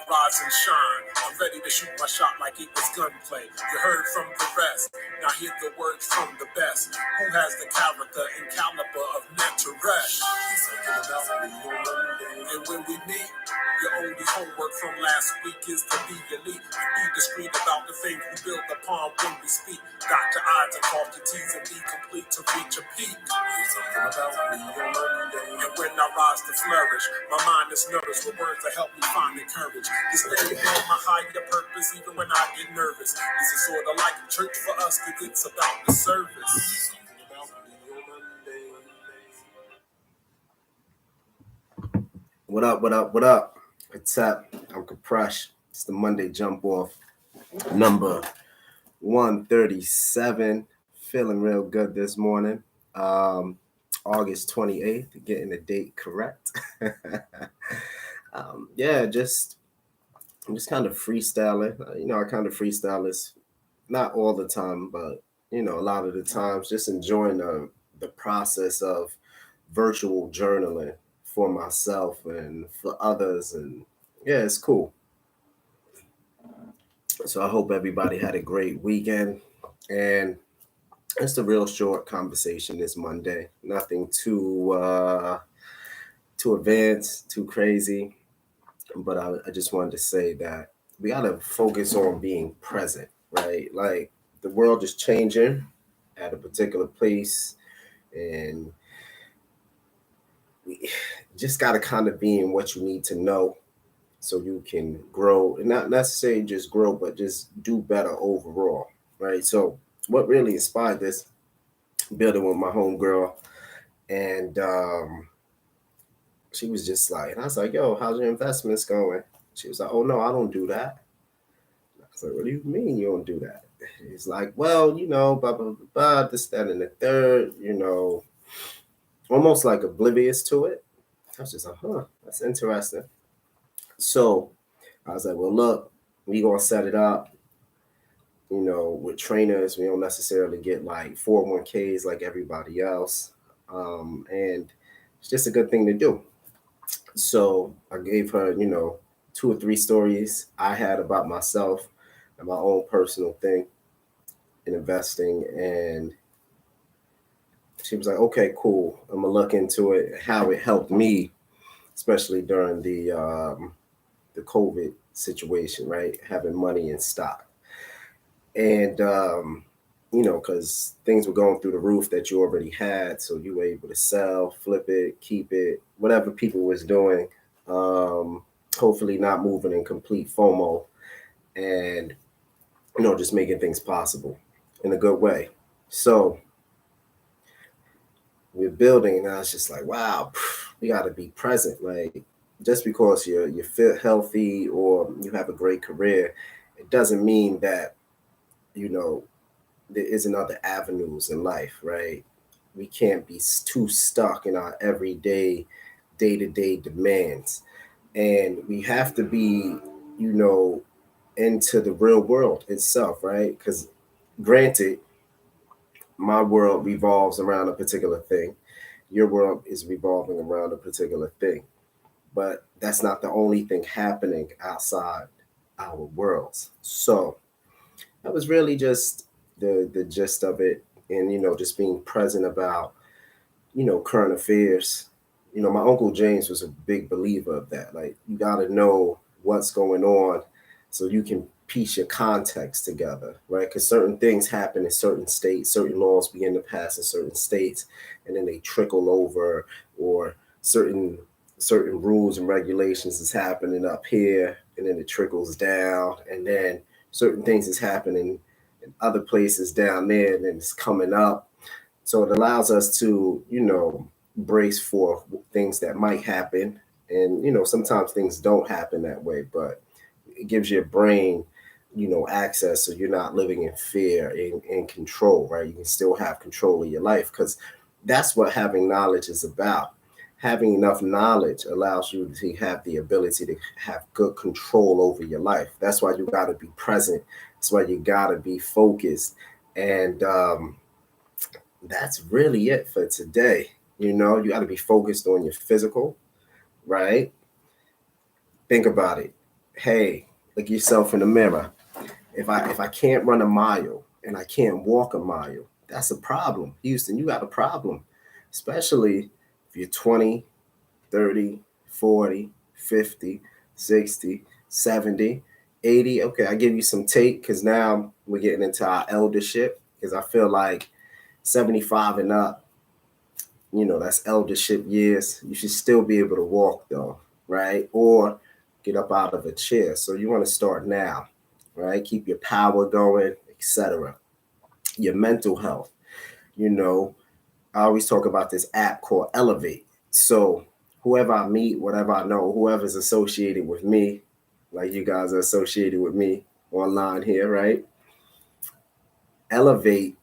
rise and shine. I'm ready to shoot my shot like it was gunplay. You heard from the rest, now hear the words from the best. Who has the character and caliber of Mentoresh? And when we meet, your only homework from last week is to be elite and be discreet about the things we build upon when we speak. Dot your I's and cross your T's and be complete to reach a peak. Something about me on Monday. And when I rise to flourish, my mind is nourished with words that help me find the courage to stay on my higher purpose even when I get nervous. This is sort of like church for us because it's about the service. Something about me on Monday. What up, what up, what up? What's up? I'm Capresh. It's the Monday Jump Off, number 137. Feeling real good this morning. August 28th, getting the date correct. I'm just kind of freestyling. I kind of freestyle this, not all the time, but, a lot of the times, just enjoying the process of virtual journaling for myself and for others. And yeah, it's cool. So I hope everybody had a great weekend. And it's a real short conversation this Monday. Nothing too advanced, too crazy. But I just wanted to say that we got to focus on being present, right? Like the world is changing at a particular pace, and we just got to kind of be in what you need to know so you can grow, and not necessarily just grow, but just do better overall, right? So what really inspired this, building with my homegirl, and she was just like, and I was like, yo, how's your investments going? She was like, oh no, I don't do that. I was like, what do you mean you don't do that? He's like, well, blah, blah, blah, blah, this, that, and the third, almost like oblivious to it. I was just like, that's interesting. So I was like, well, look, we gonna set it up. With trainers, we don't necessarily get like 401ks like everybody else. And it's just a good thing to do. So I gave her, 2 or 3 stories I had about myself and my own personal thing in investing. And she was like, okay, cool. I'm gonna look into it, how it helped me, especially during the COVID situation, right? Having money in stock. And, because things were going through the roof that you already had. So you were able to sell, flip it, keep it, whatever people was doing. Hopefully not moving in complete FOMO and, just making things possible in a good way. So we're building, and I was just like, wow, we got to be present. Like, just because you feel healthy or you have a great career, it doesn't mean that, there isn't other avenues in life, right? We can't be too stuck in our everyday, day-to-day demands. And we have to be, into the real world itself, right? Because granted, my world revolves around a particular thing. Your world is revolving around a particular thing. But that's not the only thing happening outside our worlds. So that was really just the gist of it. And, just being present about, current affairs. My Uncle James was a big believer of that. Like, you got to know what's going on so you can piece your context together, right? Because certain things happen in certain states, certain laws begin to pass in certain states, and then they trickle over, or certain rules and regulations is happening up here, and then it trickles down, and then certain things is happening in other places down there, and then it's coming up. So it allows us to, brace for things that might happen. And, sometimes things don't happen that way, but it gives your brain, access, so you're not living in fear, in control, right? You can still have control of your life, because that's what having knowledge is about. Having enough knowledge allows you to have the ability to have good control over your life. That's why you got to be present. That's why you got to be focused. And that's really it for today. You got to be focused on your physical, right? Think about it. hey, look yourself in the mirror. If I can't run a mile and I can't walk a mile, that's a problem. Houston, you got a problem. Especially if you're 20, 30, 40, 50, 60, 70, 80. Okay, I give you some take because now we're getting into our eldership because I feel like 75 and up, that's eldership years. You should still be able to walk though, right? Or get up out of a chair. So you want to start now, right? Keep your power going, etc. Your mental health. You know, I always talk about this app called Elevate. So whoever I meet, whatever I know, whoever's associated with me, like you guys are associated with me online here, right? Elevate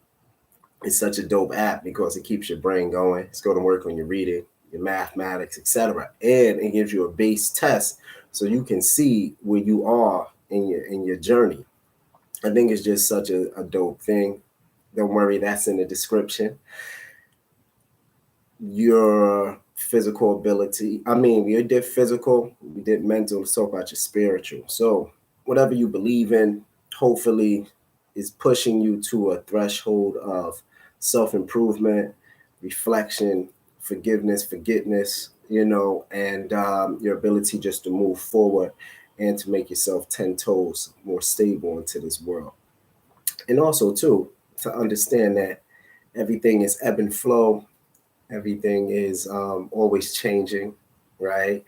is such a dope app because it keeps your brain going. It's going to work on your reading, your mathematics, etc. And it gives you a base test so you can see where you are in your journey. I think it's just such a dope thing. Don't worry, that's in the description. Your physical ability. I mean, we did physical, we did mental, let's talk about your spiritual. So whatever you believe in, hopefully is pushing you to a threshold of self-improvement, reflection, forgiveness, and your ability just to move forward and to make yourself 10 toes more stable into this world. And also too, to understand that everything is ebb and flow. Everything is always changing, right?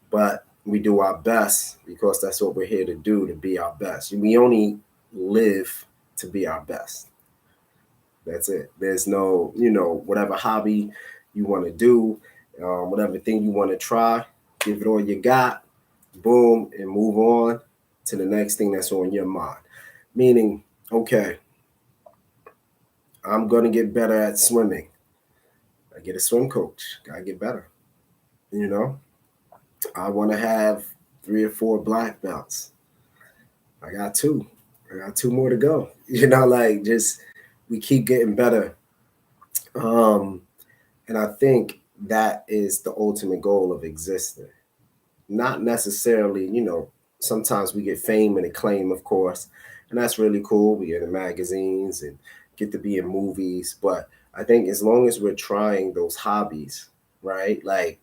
But we do our best because that's what we're here to do, to be our best. We only live to be our best. That's it. There's no, whatever hobby you want to do, whatever thing you want to try, give it all you got, boom, and move on to the next thing that's on your mind. Meaning, okay, I'm going to get better at swimming. I get a swim coach. Gotta get better. You know, I want to have 3 or 4 black belts. I got 2. I got 2 more to go. Like just we keep getting better. Um, and I think that is the ultimate goal of existing. Not necessarily, sometimes we get fame and acclaim, of course, and that's really cool. We get in magazines and get to be in movies. But I think as long as we're trying those hobbies, right? Like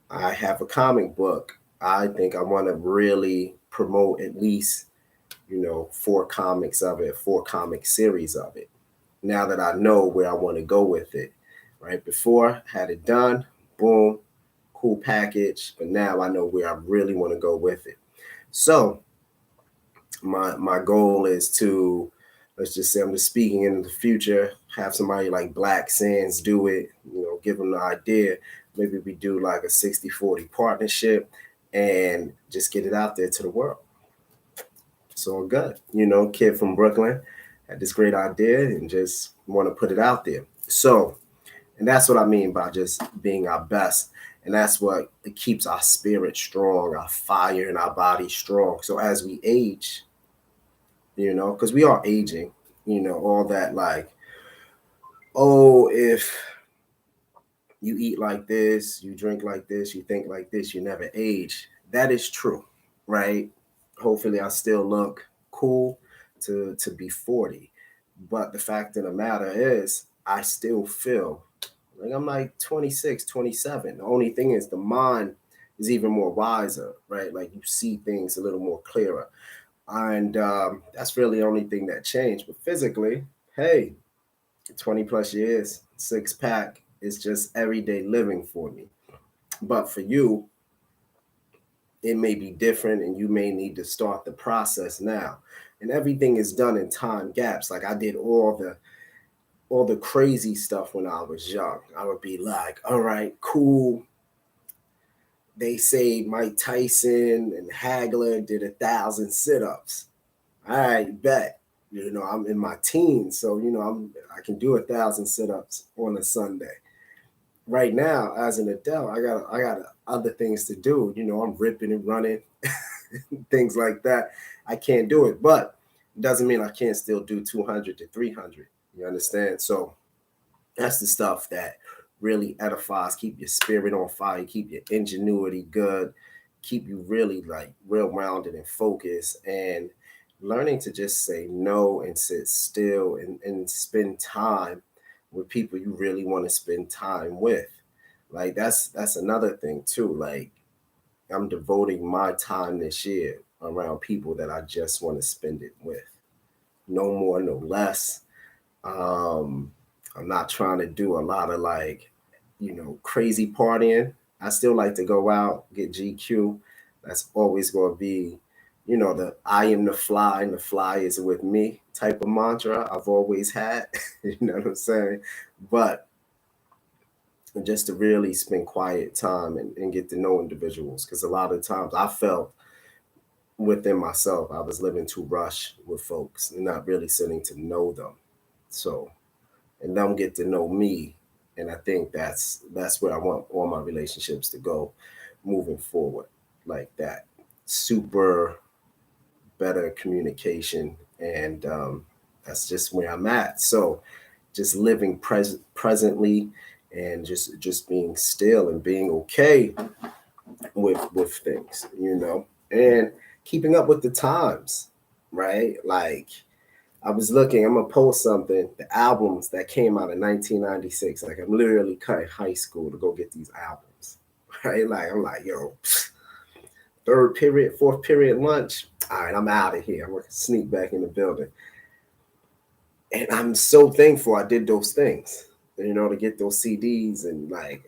I have a comic book. I think I want to really promote at least, 4 comics of it, 4 comic series of it. Now that I know where I want to go with it, right? Before had it done, boom, cool package, but now I know where I really want to go with it. So my goal is to, let's just say I'm just speaking into the future, have somebody like Black Sands do it, give them the idea. Maybe we do like a 60-40 partnership and just get it out there to the world. It's all good. Kid from Brooklyn had this great idea and just want to put it out there. So, and that's what I mean by just being our best. And that's what it keeps our spirit strong, our fire in our body strong. So as we age, because we are aging, all that like, oh, if you eat like this, you drink like this, you think like this, you never age. That is true, right? Hopefully I still look cool to be 40. But the fact of the matter is I still feel like I'm like 26, 27. The only thing is the mind is even more wiser, right? Like you see things a little more clearer. And that's really the only thing that changed. But physically, hey, 20 plus years, 6-pack is just everyday living for me. But for you, it may be different and you may need to start the process now. And everything is done in time gaps. Like I did all the crazy stuff when I was young. I would be like, all right, cool. They say Mike Tyson and Hagler did 1,000 sit-ups. All right, bet. I'm in my teens, so I can do 1,000 sit-ups on a Sunday. Right now, as an adult, I got other things to do. I'm ripping and running, things like that. I can't do it, but it doesn't mean I can't still do 200 to 300. You understand? So that's the stuff that really edifies, keep your spirit on fire, keep your ingenuity good, keep you really like real rounded and focused, and learning to just say no and sit still and spend time with people you really want to spend time with. Like that's another thing too. Like I'm devoting my time this year around people that I just want to spend it with. No more, no less. Um, I'm not trying to do a lot of like, crazy partying. I still like to go out, get GQ. That's always going to be, the I am the fly and the fly is with me type of mantra I've always had. You know what I'm saying? But just to really spend quiet time and get to know individuals. Because a lot of times I felt within myself, I was living too rush with folks and not really sitting to know them. So, and them get to know me. And I think that's where I want all my relationships to go moving forward, like that. Super better communication. And that's just where I'm at. So just living presently and just being still and being okay with things, and keeping up with the times, right? Like I was looking, I'm gonna post something, the albums that came out in 1996. Like I'm literally cutting high school to go get these albums, right? Like I'm like, yo, third period, fourth period lunch. All right, I'm out of here. I'm gonna sneak back in the building. And I'm so thankful I did those things, to get those CDs and like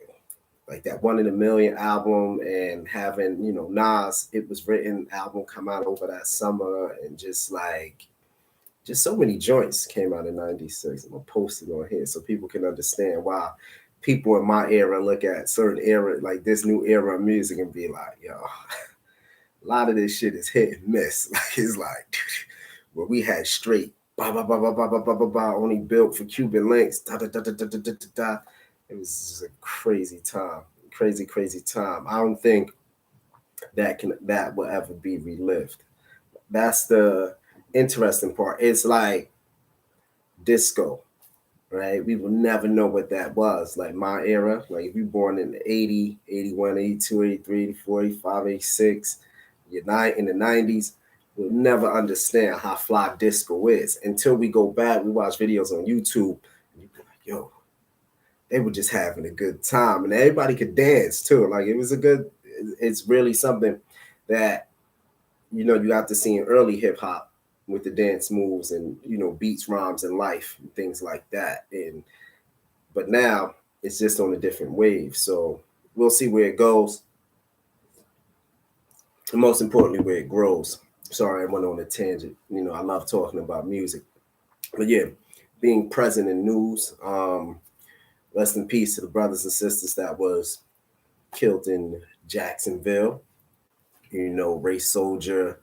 that One in a Million album and having, Nas, It Was Written album come out over that summer and just so many joints came out in 96. I'm gonna post it on here so people can understand why people in my era look at certain era, like this new era of music and be like, yo, a lot of this shit is hit and miss. Like it's like where we had straight ba ba ba ba ba ba ba ba ba only built for Cuban links. Da, da, da, da, da, da, da, da, da. It was just a crazy time. Crazy time. I don't think that will ever be relived. That's the interesting part. It's like disco, right? We will never know what that was. Like my era, like if you're born in 80, 81, 82, 83, 84, 85, 86, you're in the 90s, we'll never understand how fly disco is until we go back, we watch videos on YouTube, and you be like, yo, they were just having a good time. And everybody could dance too. Like it was it's really something that, you got to see in early hip hop with the dance moves and, beats, rhymes, and life and things like that. But now it's just on a different wave. So we'll see where it goes. And most importantly, where it grows. Sorry, I went on a tangent. I love talking about music. But yeah, being present in news. Rest in peace to the brothers and sisters that was killed in Jacksonville. Ray Soldier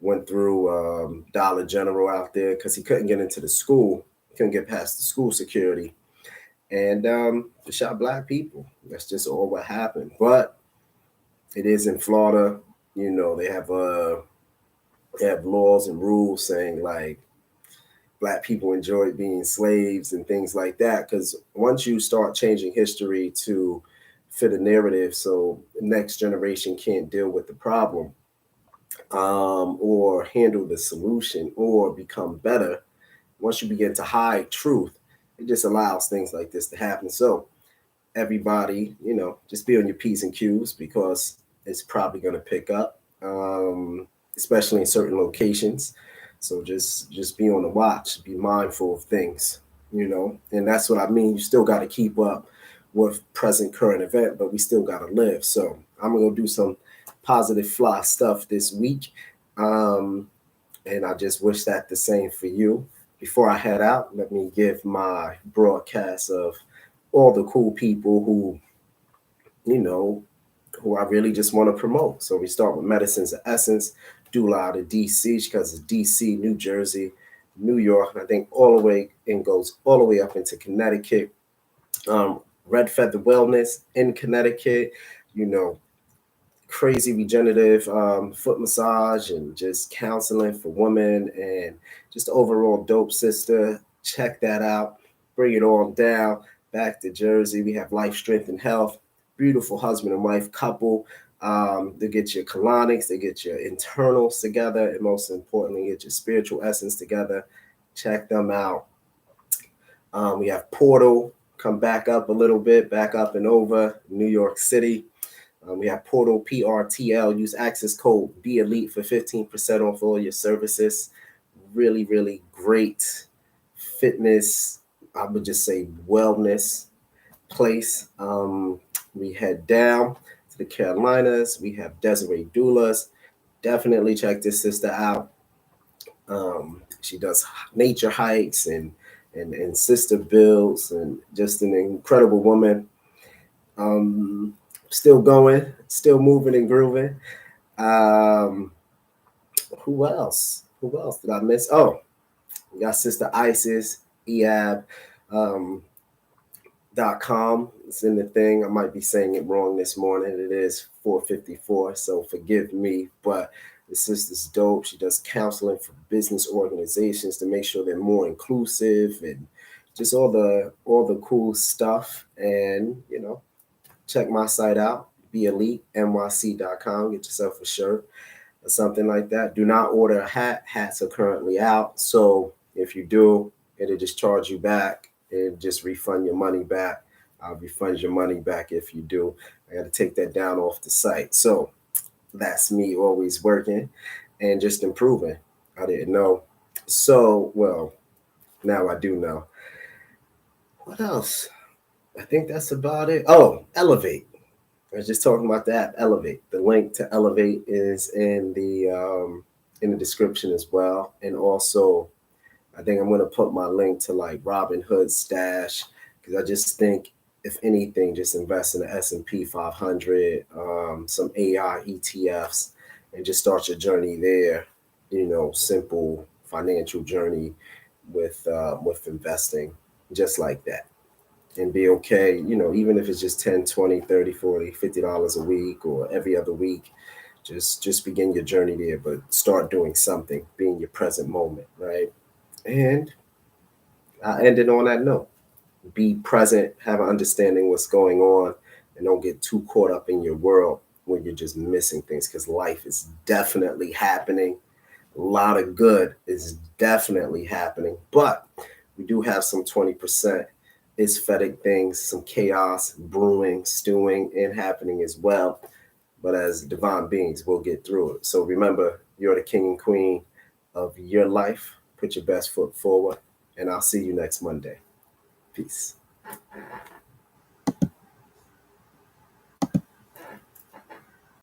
went through Dollar General out there because he couldn't get into the school. He couldn't get past the school security. And they shot black people. That's just all what happened. But it is in Florida. They have laws and rules saying like black people enjoyed being slaves and things like that. Because once you start changing history to fit a narrative so the next generation can't deal with the problem, or handle the solution or become better, once you begin to hide truth, it just allows things like this to happen. So everybody, just be on your P's and Q's because it's probably going to pick up, especially in certain locations. So just be on the watch, be mindful of things, and that's what I mean. You still got to keep up with present current event, but we still got to live. So I'm going to do some positive fly stuff this week. And I just wish that the same for you. Before I head out, let me give my broadcast of all the cool people who I really just want to promote. So we start with Medicines of Essence, Dula out of DC because it's DC, New Jersey, New York, and I think all the way and goes all the way up into Connecticut. Red Feather Wellness in Connecticut, crazy regenerative foot massage and just counseling for women and just overall dope sister. Check that out. Bring it all down. Back to Jersey, we have Life, Strength, and Health. Beautiful husband and wife couple. They get your colonics, they get your internals together, and most importantly, get your spiritual essence together. Check them out. We have Portal, come back up a little bit, back up and over, New York City. We have Portal, PRTL. Use access code Be Elite for 15% off all your services. Really, really great fitness, I would just say wellness place. We head down to the Carolinas. We have Desiree Doulas. Definitely check this sister out. She does nature hikes and sister builds, and just an incredible woman. Still going, still moving and grooving. Um, who else? Who else did I miss? Oh, we got Sister Isis, EAB. .com. It's in the thing. I might be saying it wrong this morning. It is 4:54, so forgive me. But the sister's dope. She does counseling for business organizations to make sure they're more inclusive and just all the cool stuff. And check my site out, beelitenyc.com. Get yourself a shirt or something like that. Do not order a hat. Hats are currently out, so if you do, it'll just charge you back and just refund your money back. I'll refund your money back if you do. I got to take that down off the site. So that's me always working and just improving. I didn't know. So, well, now I do know. What else? I think that's about it. Oh, Elevate. I was just talking about that. Elevate. The link to Elevate is in the description as well. And also, I think I'm going to put my link to like Robinhood Stash, because I just think, if anything, just invest in the S&P 500, some AI ETFs, and just start your journey there. Simple financial journey with investing, just like that, and be okay. Even if it's just 10, 20, 30, 40, $50 a week or every other week, just begin your journey there, but start doing something, be in your present moment, right? And I ended on that note. Be present, have an understanding what's going on, and don't get too caught up in your world when you're just missing things, because life is definitely happening. A lot of good is definitely happening, but we do have some 20% aesthetic things, some chaos brewing, stewing, and happening as well. But as divine beings, we'll get through it. So remember, you're the king and queen of your life. Put your best foot forward, and I'll see you next Monday. Peace.